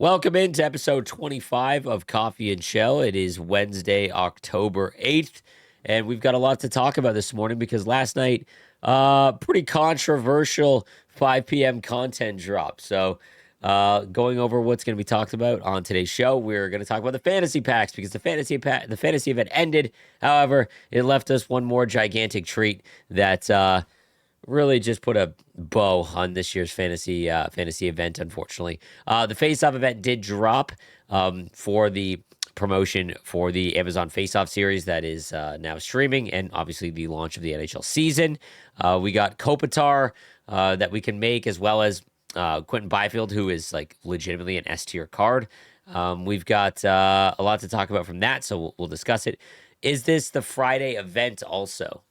Welcome into episode 25 of Coffee and Chel. It is Wednesday, October 8th, and we've got a lot to talk about this morning because last night, pretty controversial 5 p.m. content drop. So, going over what's going to be talked about on today's show, we're going to talk about the fantasy packs because the fantasy event ended. However, it left us one more gigantic treat that really just put a bow on this year's fantasy event. Unfortunately, the Face-Off event did drop for the promotion for the Amazon Face-Off series that is now streaming, and obviously the launch of the NHL season. We got Kopitar that we can make, as well as Quentin Byfield, who is like legitimately an S tier card. We've got a lot to talk about from that, so we'll discuss it. Is this the Friday event also?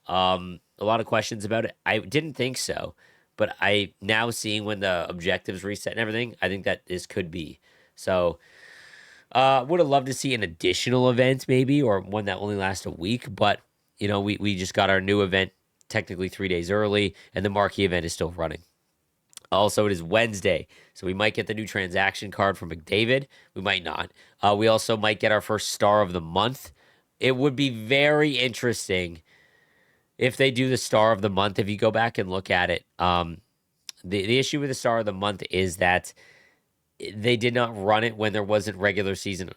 A lot of questions about it. I didn't think so, but I now seeing when the objectives reset and everything, I think that this could be. So, would have loved to see an additional event maybe, or one that only lasts a week. But we just got our new event technically 3 days early, and the marquee event is still running. Also, it is Wednesday, so we might get the new transaction card from McDavid. We might not. We also might get our first star of the month. It would be very interesting if they do the star of the month. If you go back and look at it, the issue with the star of the month is that they did not run it when there wasn't regular season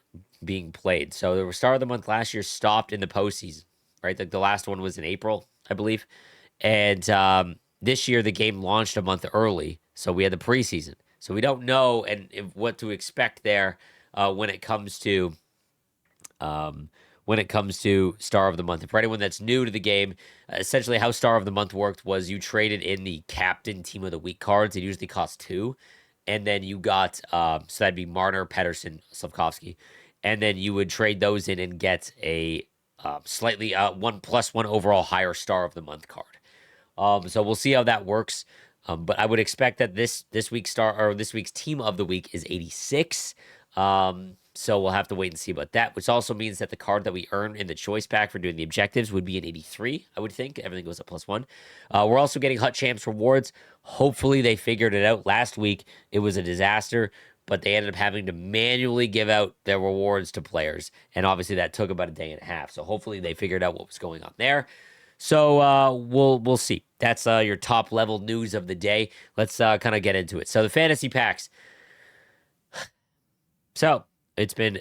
being played. So the star of the month last year stopped in the postseason, right? Like the last one was in April, I believe. And this year the game launched a month early, so we had the preseason. So we don't know what to expect there when it comes to Star of the Month. And for anyone that's new to the game, essentially how Star of the Month worked was you traded in the Captain Team of the Week cards. It usually cost 2. And then you got, so that'd be Marner, Pedersen, Slavkovsky. And then you would trade those in and get a slightly 1+1 overall higher Star of the Month card. So we'll see how that works. But I would expect that this week's Team of the Week is 86. So we'll have to wait and see about that, which also means that the card that we earn in the choice pack for doing the objectives would be an 83, I would think. Everything goes up +1. We're also getting Hut Champs rewards. Hopefully they figured it out. Last week, it was a disaster, but they ended up having to manually give out their rewards to players. And obviously that took about a day and a half. So hopefully they figured out what was going on there. So we'll see. That's your top level news of the day. Let's kind of get into it. So the fantasy packs. So it's been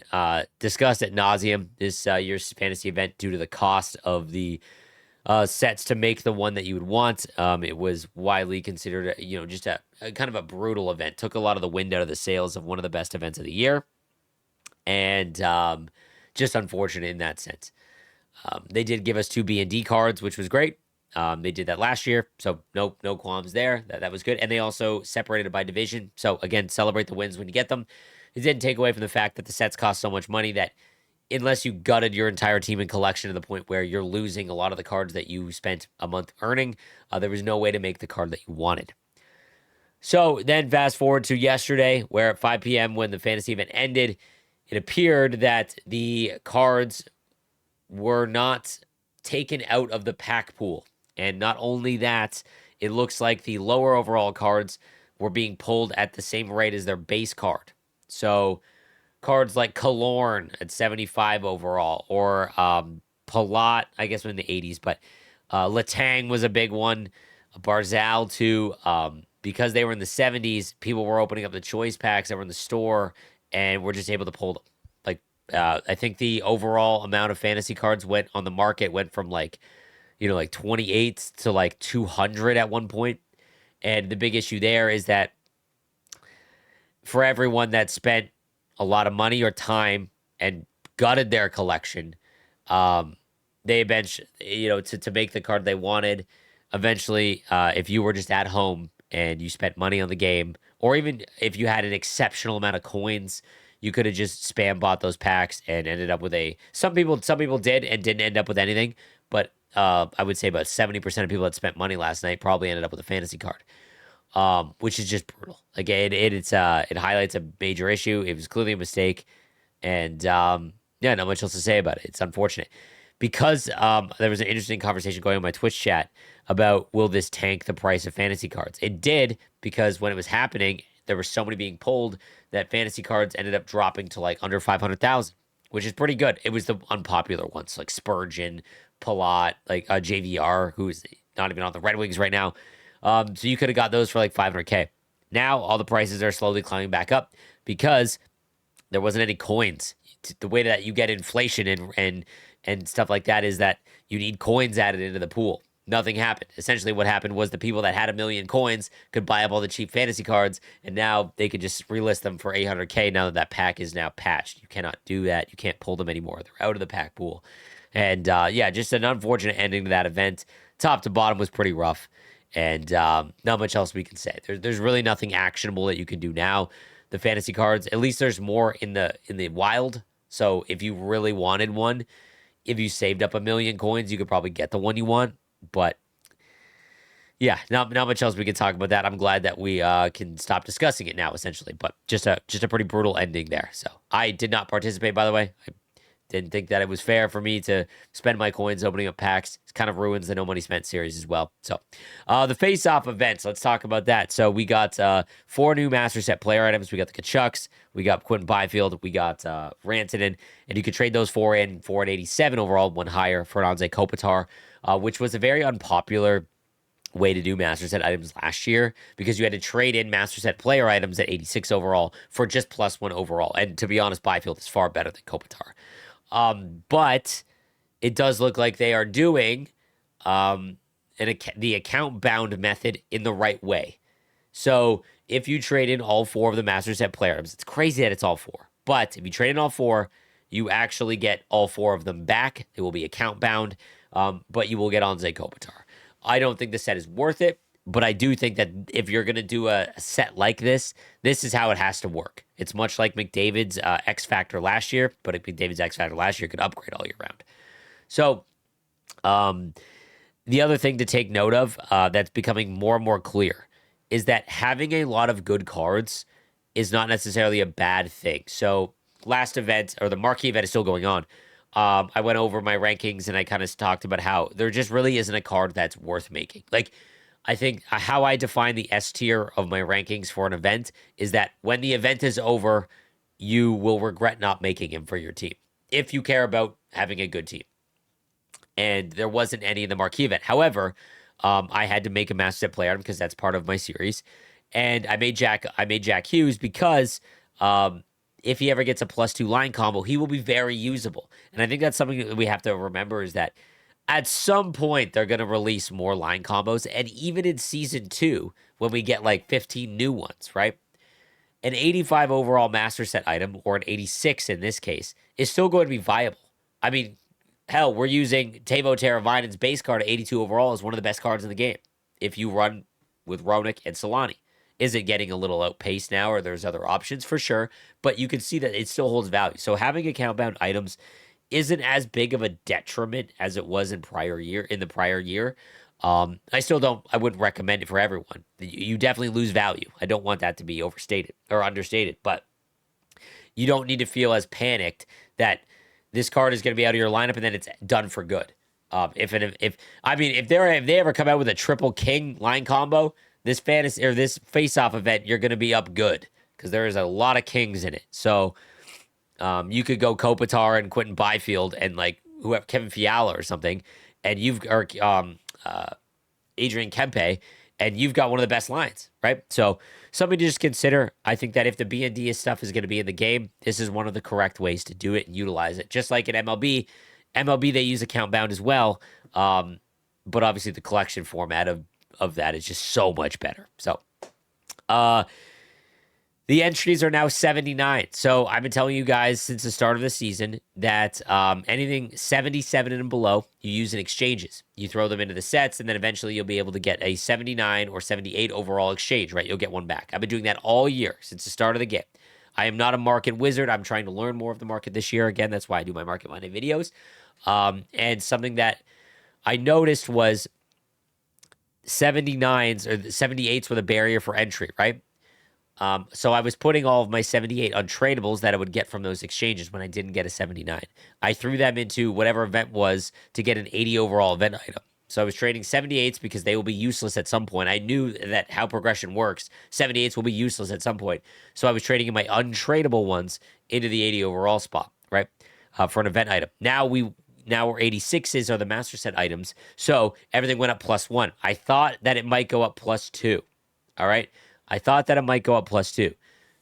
discussed ad nauseum this year's fantasy event due to the cost of the sets to make the one that you would want. It was widely considered, just a kind of a brutal event. Took a lot of the wind out of the sails of one of the best events of the year, and just unfortunate in that sense. They did give us 2 B&D cards, which was great. They did that last year, so no qualms there. That was good, and they also separated it by division. So again, celebrate the wins when you get them. It didn't take away from the fact that the sets cost so much money that unless you gutted your entire team and collection to the point where you're losing a lot of the cards that you spent a month earning, there was no way to make the card that you wanted. So then fast forward to yesterday, where at 5 p.m. when the fantasy event ended, it appeared that the cards were not taken out of the pack pool. And not only that, it looks like the lower overall cards were being pulled at the same rate as their base card. So cards like Killorn at 75 overall, or Palat, I guess, in the 80s, but Letang was a big one. Barzal too, because they were in the 70s, people were opening up the choice packs that were in the store, and were just able to pull them. Like I think the overall amount of fantasy cards went on the market went from like 28 to like 200 at one point. And the big issue there is that for everyone that spent a lot of money or time and gutted their collection, they eventually, to make the card they wanted, eventually, if you were just at home and you spent money on the game, or even if you had an exceptional amount of coins, you could have just spam bought those packs and ended up with some people did and didn't end up with anything, but I would say about 70% of people that spent money last night probably ended up with a fantasy card. Which is just brutal. Like it highlights a major issue. It was clearly a mistake, and not much else to say about it. It's unfortunate because there was an interesting conversation going on my Twitch chat about will this tank the price of fantasy cards? It did, because when it was happening, there were so many being pulled that fantasy cards ended up dropping to like under 500,000, which is pretty good. It was the unpopular ones like Spurgeon, Palat, like JVR, who's not even on the Red Wings right now. So you could have got those for like 500K. Now all the prices are slowly climbing back up because there wasn't any coins. The way that you get inflation and stuff like that is that you need coins added into the pool. Nothing happened. Essentially, what happened was the people that had 1,000,000 coins could buy up all the cheap fantasy cards, and now they could just relist them for 800K now that that pack is now patched. You cannot do that. You can't pull them anymore. They're out of the pack pool. And yeah, just an unfortunate ending to that event. Top to bottom was pretty rough, and not much else we can say. There's really nothing actionable that you can do now. The fantasy cards, at least there's more in the wild. So if you really wanted one, if you saved up 1,000,000 coins, you could probably get the one you want. But yeah, not much else we can talk about that. I'm glad that we can stop discussing it now, essentially. But just a pretty brutal ending there. So I did not participate, by the way. I didn't think that it was fair for me to spend my coins opening up packs. It kind of ruins the no money spent series as well. So the face-off events, let's talk about that. So we got 4 new master set player items. We got the Kachucks, we got Quentin Byfield, we got Rantanen, and you could trade those 4 in for an 87 overall, one higher for an Anze Kopitar, which was a very unpopular way to do master set items last year because you had to trade in master set player items at 86 overall for just +1 overall. And to be honest, Byfield is far better than Kopitar. But it does look like they are doing the account bound method in the right way. So if you trade in all 4 of the master set player items, it's crazy that it's all 4. But if you trade in all 4, you actually get all 4 of them back. They will be account bound, but you will get Anze Kopitar. I don't think the set is worth it, but I do think that if you're going to do a set like this, this is how it has to work. It's much like McDavid's X Factor last year, but McDavid's X Factor last year could upgrade all year round. So the other thing to take note of that's becoming more and more clear is that having a lot of good cards is not necessarily a bad thing. So last event, or the marquee event is still going on. I went over my rankings and I kind of talked about how there just really isn't a card that's worth making. Like, I think how I define the S tier of my rankings for an event is that when the event is over, you will regret not making him for your team if you care about having a good team. And there wasn't any in the marquee event. However, I had to make a master set player item because that's part of my series. And I made Jack Hughes because if he ever gets a +2 line combo, he will be very usable. And I think that's something that we have to remember is that at some point they're going to release more line combos. And even in season 2, when we get like 15 new ones, right? An 85 overall master set item, or an 86 in this case, is still going to be viable. I mean, hell, we're using Teuvo Teravainen's base card at 82 overall as one of the best cards in the game if you run with Roenick and Solani. Is it getting a little outpaced now, or there's other options? For sure, but you can see that it still holds value. So having account-bound items isn't as big of a detriment as it was in the prior year. I wouldn't recommend it for everyone. You definitely lose value. I don't want that to be overstated or understated, but you don't need to feel as panicked that this card is going to be out of your lineup and then it's done for good. If they ever come out with a triple king line combo, this face-off event, you're going to be up good because there is a lot of kings in it. So you could go Kopitar and Quentin Byfield and like whoever, Kevin Fiala or something, and Adrian Kempe, and you've got one of the best lines, right? So something to just consider. I think that if the B&D stuff is going to be in the game, this is one of the correct ways to do it and utilize it. Just like in MLB, they use account bound as well, but obviously the collection format of that is just so much better. So the entries are now 79. So I've been telling you guys since the start of the season that anything 77 and below, you use in exchanges. You throw them into the sets, and then eventually you'll be able to get a 79 or 78 overall exchange, right? You'll get one back. I've been doing that all year since the start of the game. I am not a market wizard. I'm trying to learn more of the market this year. Again, that's why I do my Market Monday videos. And something that I noticed was 79s or 78s were the barrier for entry, right? So I was putting all of my 78 untradables that I would get from those exchanges when I didn't get a 79. I threw them into whatever event was to get an 80 overall event item. So I was trading 78s because they will be useless at some point. I knew that how progression works. 78s will be useless at some point. So I was trading in my untradeable ones into the 80 overall spot, right? For an event item. Now we're 86s are the master set items. So everything went up +1. I thought that it might go up +2. All right. I thought that it might go up +2.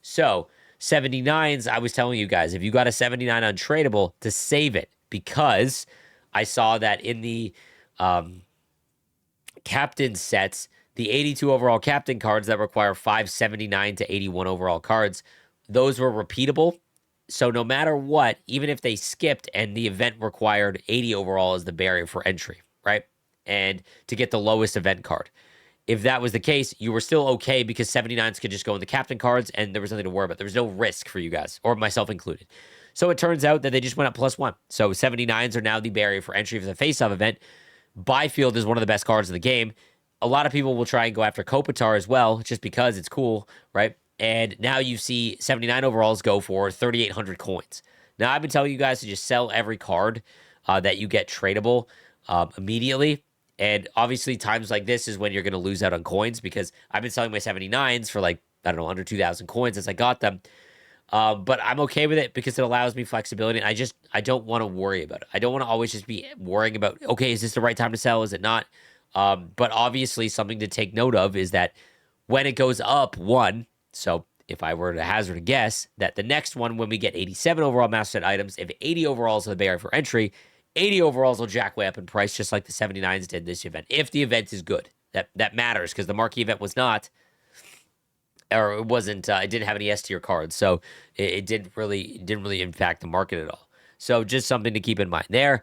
So 79s, I was telling you guys, if you got a 79 untradeable, to save it, because I saw that in the captain sets, the 82 overall captain cards that require 579 to 81 overall cards, those were repeatable. So no matter what, even if they skipped and the event required 80 overall as the barrier for entry, right? And to get the lowest event card. If that was the case, you were still okay because 79s could just go in the captain cards and there was nothing to worry about. There was no risk for you guys, or myself included. So it turns out that they just went up +1. So 79s are now the barrier for entry for the face-off event. Byfield is one of the best cards in the game. A lot of people will try and go after Kopitar as well, just because it's cool, right? And now you see 79 overalls go for 3,800 coins. Now, I've been telling you guys to just sell every card that you get tradable immediately. And obviously, times like this is when you're going to lose out on coins, because I've been selling my 79s for like, I don't know, under 2,000 coins as I got them. But I'm okay with it because it allows me flexibility. And I don't want to worry about it. I don't want to always just be worrying about, okay, is this the right time to sell? Is it not? But obviously, something to take note of is that when it goes up 1, so if I were to hazard a guess, that the next one, when we get 87 overall master set items, if 80 overalls are the barrier for entry, 80 overalls will jack way up in price, just like the 79s did this event. If the event is good, that matters, because the marquee event was not, or it wasn't. It didn't have any S tier cards, so it didn't really impact the market at all. So just something to keep in mind there.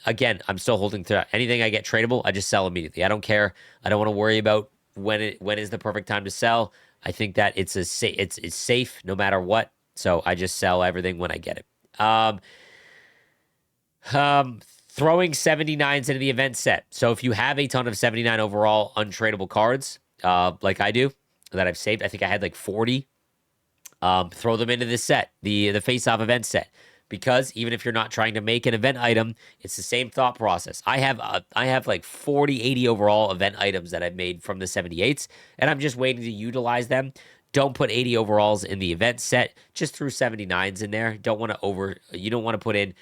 Again, I'm still holding to anything I get tradable, I just sell immediately. I don't care. I don't want to worry about when is the perfect time to sell. I think that it's safe no matter what. So I just sell everything when I get it. Throwing 79s into the event set. So if you have a ton of 79 overall untradeable cards, like I do, that I've saved, I think I had like 40. Throw them into this set, the face-off event set, because even if you're not trying to make an event item, it's the same thought process. I have like 40, 80 overall event items that I've made from the 78s, and I'm just waiting to utilize them. Don't put 80 overalls in the event set. Just threw 79s in there. You don't want to put in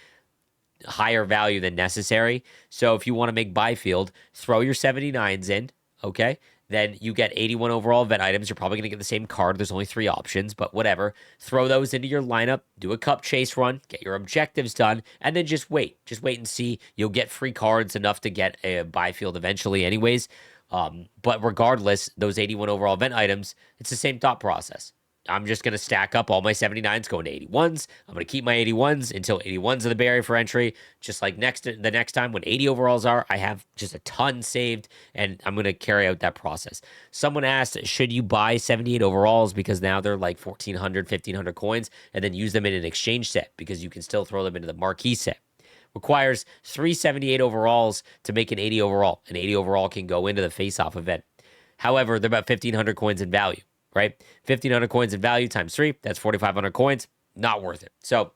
higher value than necessary. So if you want to make Byfield, throw your 79s in, okay? Then you get 81 overall event items. You're probably going to get the same card. There's only 3 options, but whatever. Throw those into your lineup, do a cup chase run, get your objectives done, and then just wait. Just wait and see. You'll get free cards enough to get a Byfield eventually anyways. But regardless, those 81 overall event items, it's the same thought process. I'm just going to stack up all my 79s going to 81s. I'm going to keep my 81s until 81s are the barrier for entry. Just like the next time when 80 overalls are, I have just a ton saved, and I'm going to carry out that process. Someone asked, should you buy 78 overalls because now they're like 1,400, 1,500 coins, and then use them in an exchange set because you can still throw them into the marquee set. Requires 378 overalls to make an 80 overall. An 80 overall can go into the face-off event. However, they're about 1,500 coins in value. Right? 1,500 coins in value times 3, that's 4,500 coins. Not worth it. So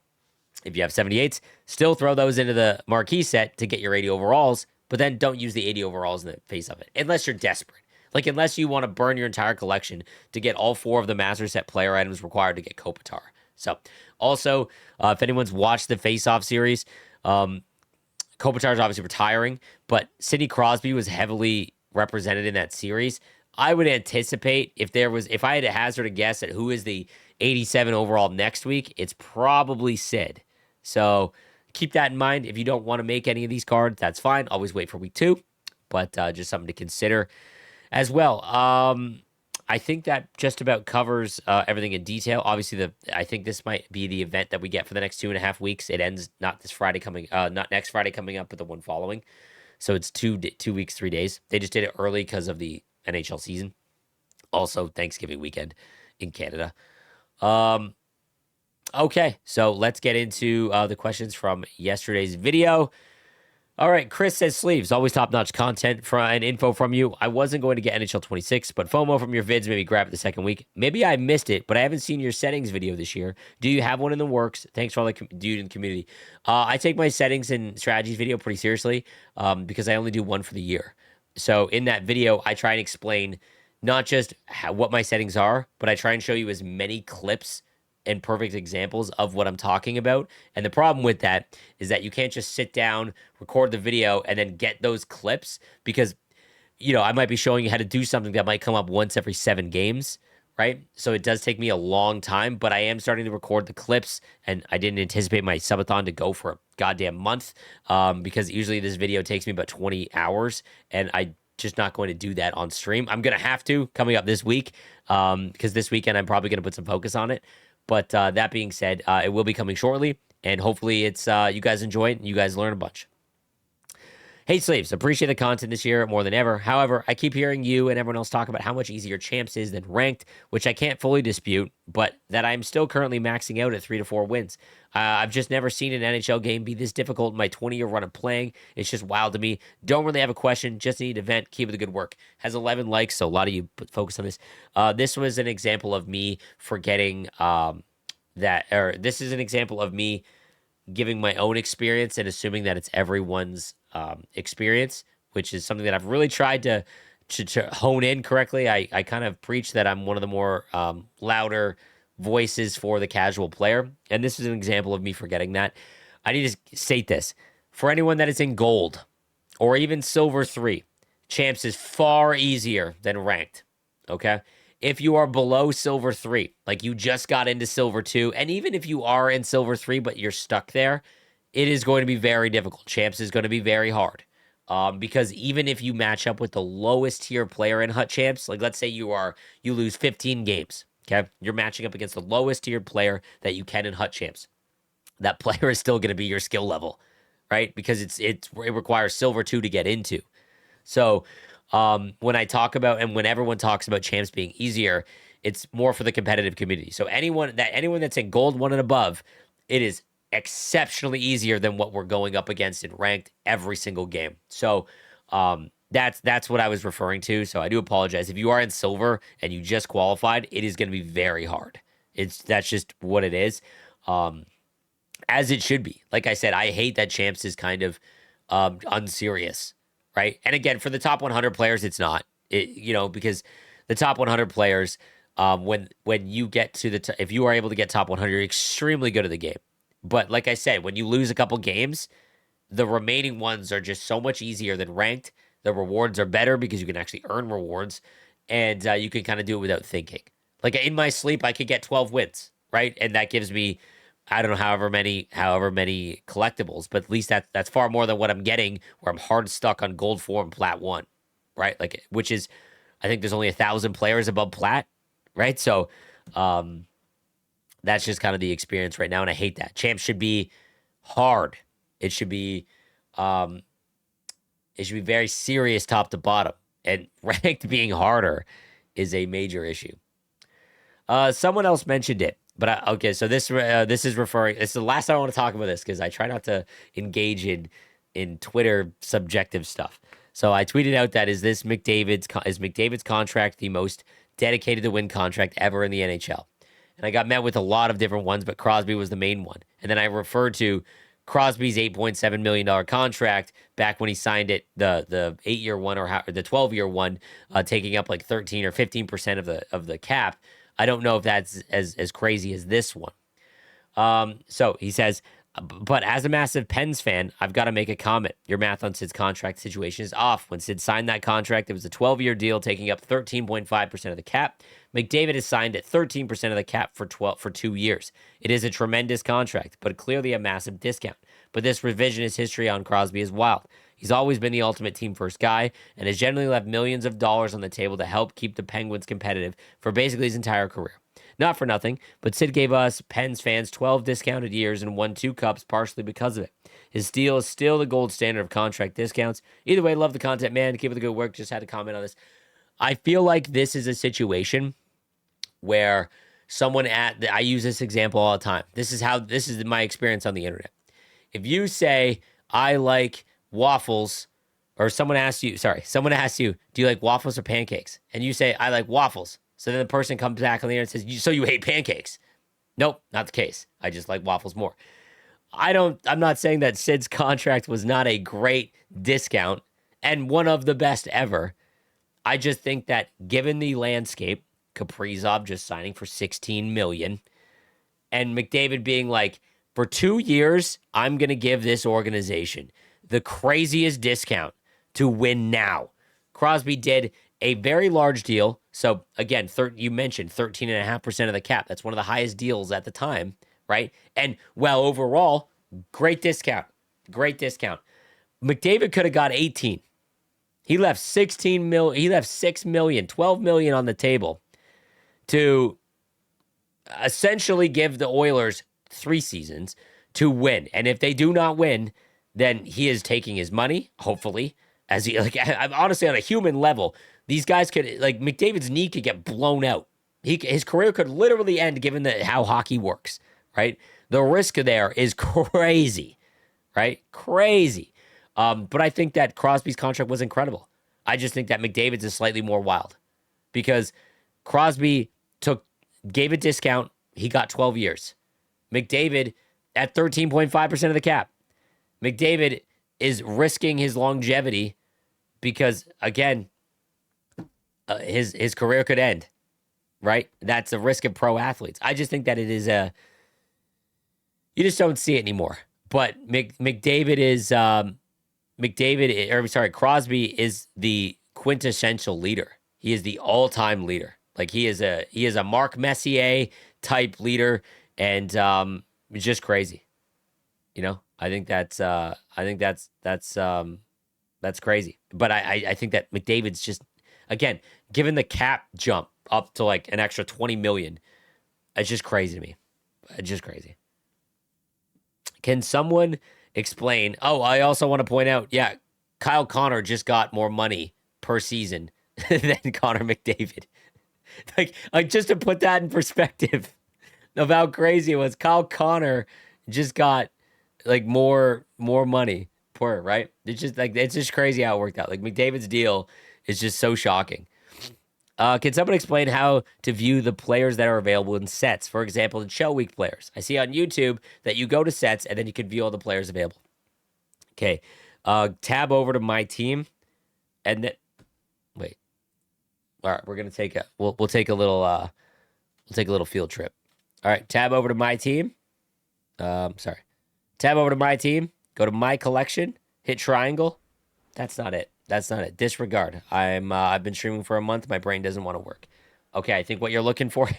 if you have 78s, still throw those into the marquee set to get your 80 overalls, but then don't use the 80 overalls in the face of it, unless you're desperate. Like, unless you want to burn your entire collection to get all 4 of the master set player items required to get Kopitar. So, also, if anyone's watched the face-off series, Kopitar is obviously retiring, but Sidney Crosby was heavily represented in that series. I would anticipate if I had to hazard a guess at who is the 87 overall next week, it's probably Sid. So keep that in mind. If you don't want to make any of these cards, that's fine. Always wait for week 2, but just something to consider as well. I think that just about covers everything in detail. Obviously, I think this might be the event that we get for the next 2.5 weeks. It ends not next Friday coming up, but the one following. So it's 2 weeks, 3 days. They just did it early because of the NHL season. Also, Thanksgiving weekend in Canada. Okay, so let's get into the questions from yesterday's video. All right, Chris says sleeves, always top-notch content and info from you. I wasn't going to get NHL 26, but FOMO from your vids made me grab it the second week. Maybe I missed it, but I haven't seen your settings video this year. Do you have one in the works? Thanks for all the dude in the community. I take my settings and strategies video pretty seriously because I only do one for the year. So in that video, I try and explain not just what my settings are, but I try and show you as many clips and perfect examples of what I'm talking about. And the problem with that is that you can't just sit down, record the video, and then get those clips because, I might be showing you how to do something that might come up once every 7 games, right? So it does take me a long time, but I am starting to record the clips, and I didn't anticipate my subathon to go for a goddamn month because usually this video takes me about 20 hours, and I just not going to do that on stream. I'm going to have to coming up this week because this weekend I'm probably going to put some focus on it. But that being said, it will be coming shortly, and hopefully it's you guys enjoy it and you guys learn a bunch. Hey, Sleeves, appreciate the content this year more than ever. However, I keep hearing you and everyone else talk about how much easier Champs is than Ranked, which I can't fully dispute, but that I'm still currently maxing out at 3 to 4 wins. I've just never seen an NHL game be this difficult in my 20-year run of playing. It's just wild to me. Don't really have a question, just need to vent. Keep up the good work. Has 11 likes, so a lot of you focus on this. This was an example of me forgetting this is an example of me giving my own experience and assuming that it's everyone's experience, which is something that I've really tried to hone in correctly. I kind of preach that I'm one of the more louder voices for the casual player, and this is an example of me forgetting that. I need to state this. For anyone that is in gold or even silver 3, Champs is far easier than Ranked, okay? If you are below silver 3, like you just got into silver 2, and even if you are in silver 3 but you're stuck there, it is going to be very difficult. Champs is going to be very hard because even if you match up with the lowest tier player in Hut Champs, like let's say you lose 15 games, okay? You're matching up against the lowest tiered player that you can in Hut Champs. That player is still going to be your skill level, right? Because it requires silver 2 to get into. So when I talk about and when everyone talks about Champs being easier, it's more for the competitive community. So anyone that's in gold 1 and above, it is exceptionally easier than what we're going up against in Ranked every single game. So that's what I was referring to. So I do apologize. If you are in silver and you just qualified, it is going to be very hard. That's just what it is. As it should be. Like I said, I hate that Champs is kind of unserious, right? And again, for the top 100 players, it's not. Because the top 100 players, when you get to if you are able to get top 100, you're extremely good at the game. But like I said, when you lose a couple games, the remaining ones are just so much easier than Ranked. The rewards are better because you can actually earn rewards, and you can kind of do it without thinking. Like in my sleep, I could get 12 wins, right? And that gives me, I don't know, however many collectibles, but at least that's far more than what I'm getting where I'm hard stuck on gold 4 and plat 1, right? Like, which is, I think there's only 1,000 players above plat, right? So, that's just kind of the experience right now, and I hate that. Champs should be hard. It should be very serious top to bottom, and Ranked being harder is a major issue. Someone else mentioned it, but okay. So this is referring. It's the last time I want to talk about this because I try not to engage in Twitter subjective stuff. So I tweeted out that is McDavid's contract the most dedicated to win contract ever in the NHL? And I got met with a lot of different ones, but Crosby was the main one. And then I referred to Crosby's $8.7 million contract back when he signed it, the 8-year one or the 12-year one, taking up like 13 or 15% of the cap. I don't know if that's as crazy as this one. So he says, but as a massive Pens fan, I've got to make a comment. Your math on Sid's contract situation is off. When Sid signed that contract, it was a 12-year deal taking up 13.5% of the cap. McDavid is signed at 13% of the cap for 2 years. It is a tremendous contract, but clearly a massive discount. But this revisionist history on Crosby is wild. He's always been the ultimate team first guy and has generally left millions of dollars on the table to help keep the Penguins competitive for basically his entire career. Not for nothing, but Sid gave us Pens fans 12 discounted years and won 2 cups partially because of it. His deal is still the gold standard of contract discounts. Either way, love the content, man. Keep it the good work. Just had to comment on this. I feel like this is a situation where I use this example all the time. This is my experience on the internet. If you say, I like waffles, or someone asks you, do you like waffles or pancakes? And you say, I like waffles. So then the person comes back on the air and says, so you hate pancakes? Nope, not the case. I just like waffles more. I'm not saying that Sid's contract was not a great discount and one of the best ever. I just think that given the landscape, Kaprizov just signing for 16 million and McDavid being like, for 2 years, I'm going to give this organization the craziest discount to win now. Crosby did a very large deal. So again, you mentioned 13.5% of the cap. That's one of the highest deals at the time, right? And well, overall, great discount. Great discount. McDavid could have got 18. He left 16 mil. He left 6 million, 12 million on the table to essentially give the Oilers 3 seasons to win. And if they do not win, then he is taking his money, hopefully. As he honestly, on a human level, these guys could, like, McDavid's knee could get blown out. His career could literally end given how hockey works, right? The risk there is crazy, right? Crazy. But I think that Crosby's contract was incredible. I just think that McDavid's is slightly more wild because Crosby gave a discount. He got 12 years. McDavid at 13.5% of the cap. McDavid is risking his longevity because, again, his career could end, right? That's the risk of pro athletes. I just think that it is you just don't see it anymore. But Crosby is the quintessential leader. He is the all-time leader. Like he is a Marc Messier type leader, and it's just crazy. I think that's crazy. But I think that McDavid's just, again, given the cap jump up to like an extra 20 million, it's just crazy to me. It's just crazy. Can someone explain? Oh, I also want to point out, yeah, Kyle Connor just got more money per season than Connor McDavid. like just to put that in perspective of how crazy it was, Kyle Connor just got like more money per, right? It's just crazy how it worked out. Like McDavid's deal is just so shocking. Can someone explain how to view the players that are available in sets? For example, the Chel Week players. I see on YouTube that you go to sets and then you can view all the players available. Okay. Tab over to my team and then wait. All right, we're gonna take we'll take a little field trip. All right, tab over to my team. Sorry. Tab over to my team. Go to my collection. Hit triangle. That's not it. Disregard. I've been streaming for a month. My brain doesn't want to work. Okay, I think what you're looking for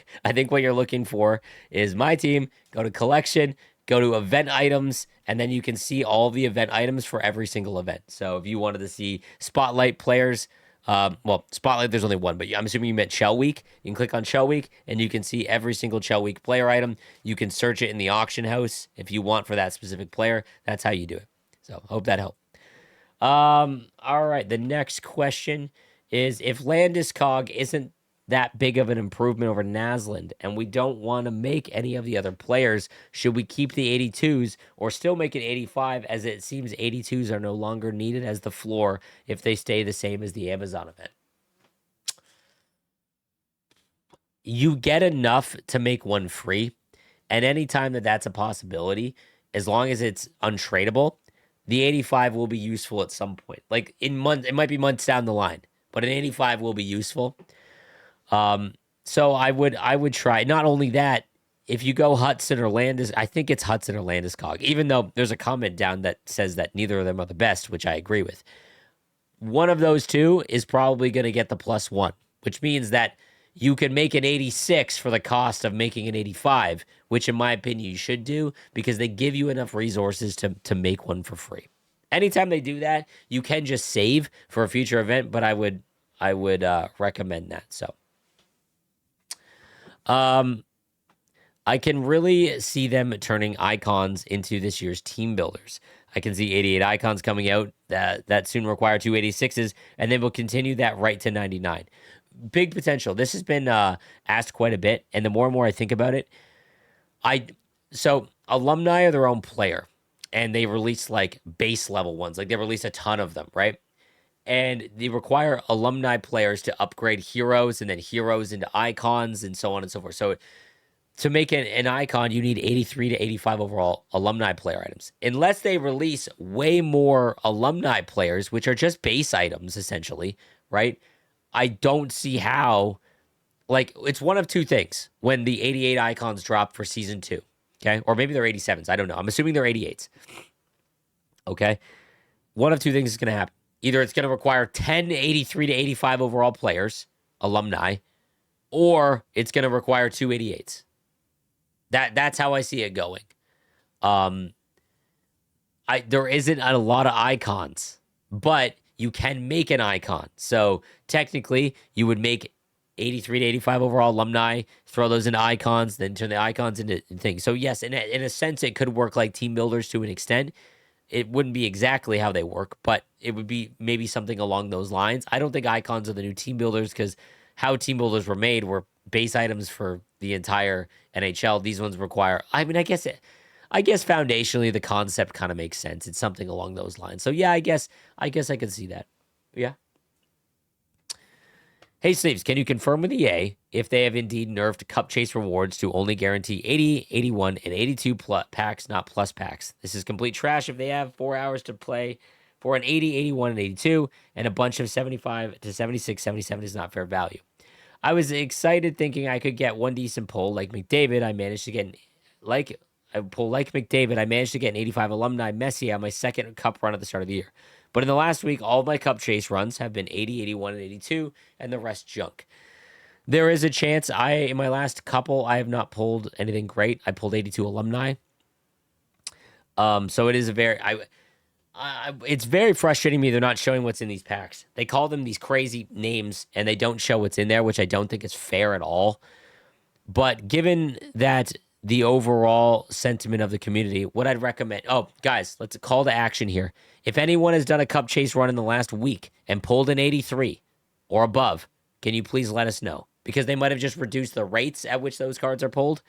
is my team. Go to collection. Go to event items, and then you can see all the event items for every single event. So if you wanted to see spotlight players. Spotlight, there's only one, but I'm assuming you meant Chel Week. You can click on Chel Week, and you can see every single Chel Week player item. You can search it in the auction house if you want for that specific player. That's how you do it. So, hope that helped. All right, the next question is, if Landeskog isn't that big of an improvement over Naslund, and we don't want to make any of the other players, should we keep the 82s or still make it 85, as it seems 82s are no longer needed as the floor if they stay the same as the Amazon event? You get enough to make one free, and anytime that's a possibility, as long as it's untradeable, the 85 will be useful at some point. Like in months, it might be months down the line, but an 85 will be useful. So I would try. Not only that, if you go Hudson or Landis, I think it's Hudson or Landeskog, even though there's a comment down that says that neither of them are the best, which I agree with. One of those two is probably going to get the +1, which means that you can make an 86 for the cost of making an 85, which in my opinion you should do because they give you enough resources to make one for free. Anytime they do that, you can just save for a future event, but I would recommend that. So I can really see them turning icons into this year's team builders. I can see 88 icons coming out that soon require 286s, and then we'll continue that right to 99. Big potential. This has been asked quite a bit, and the more and more I think about it, so alumni are their own player, and they release like base level ones. Like they release a ton of them, right? And they require alumni players to upgrade heroes and then heroes into icons and so on and so forth. So to make an icon, you need 83 to 85 overall alumni player items. Unless they release way more alumni players, which are just base items essentially, right? I don't see how, like, it's one of two things when the 88 icons drop for season 2, okay? Or maybe they're 87s. I don't know. I'm assuming they're 88s, okay? One of two things is going to happen. Either it's going to require 10 83 to 85 overall players, alumni, or it's going to require 288s. That's how I see it going. There isn't a lot of icons, but you can make an icon. So technically, you would make 83 to 85 overall alumni, throw those into icons, then turn the icons into things. So yes, in a sense, it could work like team builders to an extent. It wouldn't be exactly how they work, but it would be maybe something along those lines. I don't think icons are the new team builders because how team builders were made were base items for the entire NHL. These ones require, I mean, I guess foundationally the concept kind of makes sense. It's something along those lines. So yeah, I could see that. Yeah. Hey, Sleeves, can you confirm with EA if they have indeed nerfed Cup Chase rewards to only guarantee 80, 81, and 82 packs, not plus packs? This is complete trash if they have 4 hours to play for an 80, 81, and 82, and a bunch of 75 to 76, 77 is not fair value. I was excited thinking I could get one decent pull like McDavid. I managed to get like McDavid. I managed to get an 85 alumni Messi on my second cup run at the start of the year. But in the last week, all of my cup chase runs have been 80, 81, and 82, and the rest junk. There is a chance in my last couple, I have not pulled anything great. I pulled 82 alumni. So it is it's very frustrating me they're not showing what's in these packs. They call them these crazy names, and they don't show what's in there, which I don't think is fair at all. But given that the overall sentiment of the community, what I'd recommend. Oh, guys, let's call to action here. If anyone has done a cup chase run in the last week and pulled an 83 or above, can you please let us know? Because they might have just reduced the rates at which those cards are pulled,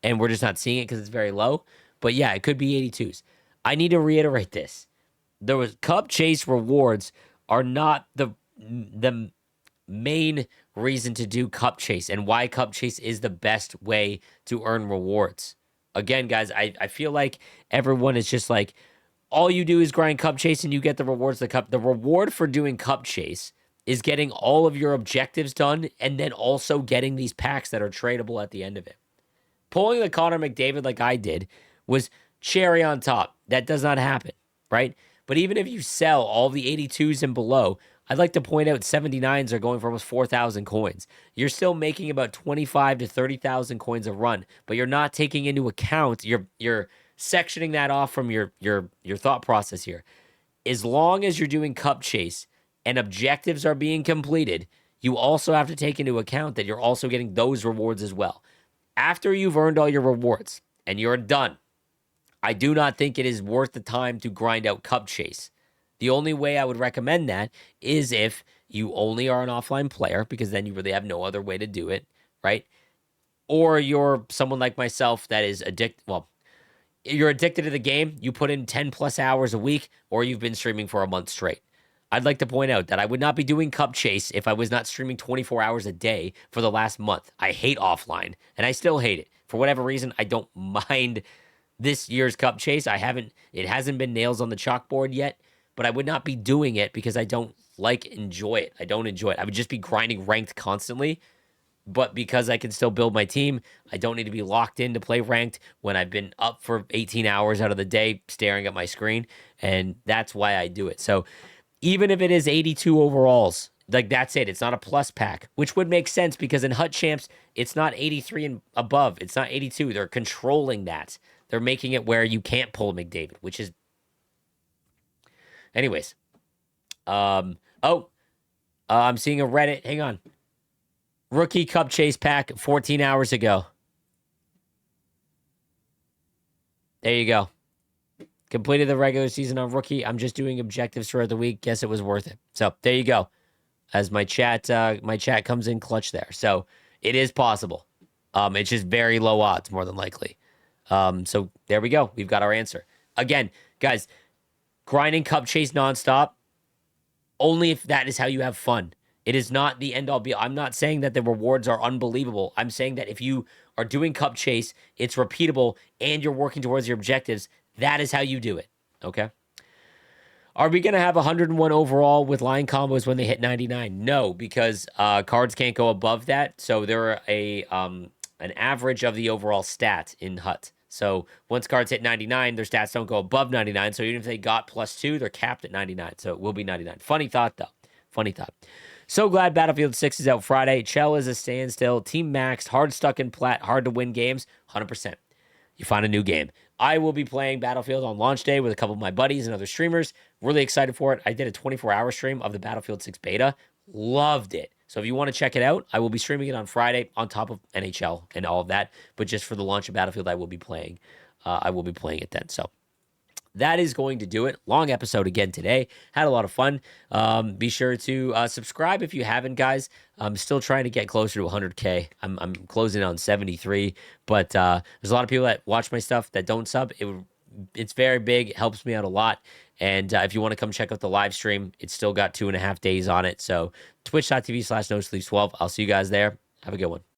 and we're just not seeing it because it's very low. But yeah, it could be 82s. I need to reiterate this. There was cup chase rewards are not the main reason to do cup chase and why cup chase is the best way to earn rewards. Again, guys, I feel like everyone is just like, all you do is grind cup chase and you get the rewards. The reward for doing cup chase is getting all of your objectives done and then also getting these packs that are tradable at the end of it. Pulling the Connor McDavid like I did was cherry on top. That does not happen, right? But even if you sell all the 82s and below, I'd like to point out 79s are going for almost 4,000 coins. You're still making about 25 to 30,000 coins a run, but you're not taking into account, you're sectioning that off from your thought process here. As long as you're doing cup chase and objectives are being completed, you also have to take into account that you're also getting those rewards as well. After you've earned all your rewards and you're done, I do not think it is worth the time to grind out cup chase. The only way I would recommend that is if you only are an offline player, because then you really have no other way to do it, right? Or you're someone like myself that is addicted. Well, you're addicted to the game. You put in 10 plus hours a week, or you've been streaming for a month straight. I'd like to point out that I would not be doing cup chase if I was not streaming 24 hours a day for the last month. I hate offline, and I still hate it. For whatever reason, I don't mind this year's cup chase. It hasn't been nails on the chalkboard yet, but I would not be doing it because I don't enjoy it. I don't enjoy it. I would just be grinding ranked constantly. But because I can still build my team, I don't need to be locked in to play ranked when I've been up for 18 hours out of the day staring at my screen. And that's why I do it. So even if it is 82 overalls, like that's it. It's not a plus pack, which would make sense because in Hut Champs, it's not 83 and above. It's not 82. They're controlling that. They're making it where you can't pull McDavid, which is... Anyways. I'm seeing a Reddit. Hang on. Rookie Cup Chase pack 14 hours ago. There you go. Completed the regular season on Rookie. I'm just doing objectives throughout the week. Guess it was worth it. So there you go. As my chat comes in clutch there. So it is possible. It's just very low odds, more than likely. So there we go. We've got our answer. Again, guys, grinding cup chase nonstop, only if that is how you have fun. It is not the end all be. I'm not saying that the rewards are unbelievable. I'm saying that if you are doing cup chase, it's repeatable and you're working towards your objectives, that is how you do it. Okay. Are we going to have 101 overall with line combos when they hit 99? No, because cards can't go above that. So they're an average of the overall stat in HUT. So once cards hit 99, their stats don't go above 99. So even if they got +2, they're capped at 99. So it will be 99. Funny thought, though. Funny thought. So glad Battlefield 6 is out Friday. Chel is a standstill. Team maxed, hard stuck in plat, hard to win games. 100%. You find a new game. I will be playing Battlefield on launch day with a couple of my buddies and other streamers. Really excited for it. I did a 24-hour stream of the Battlefield 6 beta. Loved it. So if you want to check it out, I will be streaming it on Friday on top of NHL and all of that. But just for the launch of Battlefield, I will be playing. I will be playing it then. So that is going to do it. Long episode again today. Had a lot of fun. Be sure to subscribe if you haven't, guys. I'm still trying to get closer to 100K. I'm closing on 73, but there's a lot of people that watch my stuff that don't sub. It's very big. It helps me out a lot. And if you want to come check out the live stream, it's still got 2.5 days on it. So twitch.tv/nosleeves12. I'll see you guys there. Have a good one.